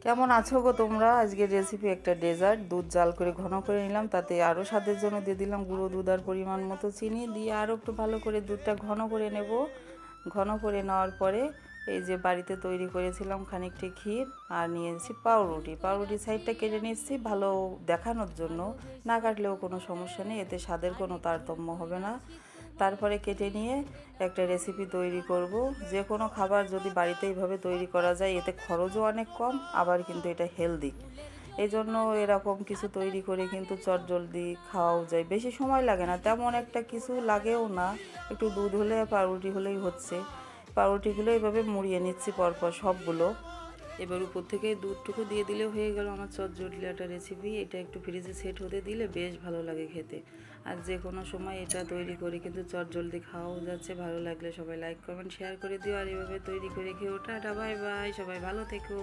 কেমন আছো গো তোমরা? আজকের রেসিপি একটা ডেজার্ট। দুধ জাল করে ঘন করে নিলাম, তাতে আরও স্বাদের জন্য দিয়ে দিলাম গুঁড়ো দুধ আর পরিমাণ মতো চিনি দিয়ে আরও একটু ভালো করে দুধটা ঘন করে নেব। ঘন করে নেওয়ার পরে এই যে বাড়িতে তৈরি করেছিলাম খানিকটা ক্ষীর আর নিয়েছি পাউরুটি। পাউরুটি সাইডটা কেটে নিচ্ছি ভালো দেখানোর জন্য, না কাটলেও কোনো সমস্যা নেই, এতে স্বাদের কোনো তারতম্য হবে না। তারপরে কেটে নিয়ে একটা রেসিপি তৈরি করব। যে কোনো খাবার যদি বাড়িতে এইভাবে তৈরি করা যায় এতে খরচও অনেক কম, আবার কিন্তু এটা হেলদি। এই জন্য এরকম কিছু তৈরি করে কিন্তু চটজলদি খাওয়াও যায়, বেশি সময় লাগে না, তেমন একটা কিছু লাগেও না। একটু দুধ হলে পাউরুটি হলেই হচ্ছে। পাউরুটিগুলো এইভাবে মুড়িয়ে নিচ্ছি পরপর সবগুলো। এবার উপর থেকে দুধটুকু দিয়ে দিলে হয়ে গেল আমার চটজলদি একটা রেসিপি। এটা একটু ফ্রিজে সেট হতে দিলে বেশ ভালো লাগে খেতে। আর যে কোনো সময় এটা তৈরি করে কিন্তু চটজলদি খাওয়াও যাচ্ছে। ভালো লাগলে সবাই লাইক কমেন্ট শেয়ার করে দিও, আর এভাবে তৈরি করে খেও। টাটা বাই বাই, সবাই ভালো থেকো।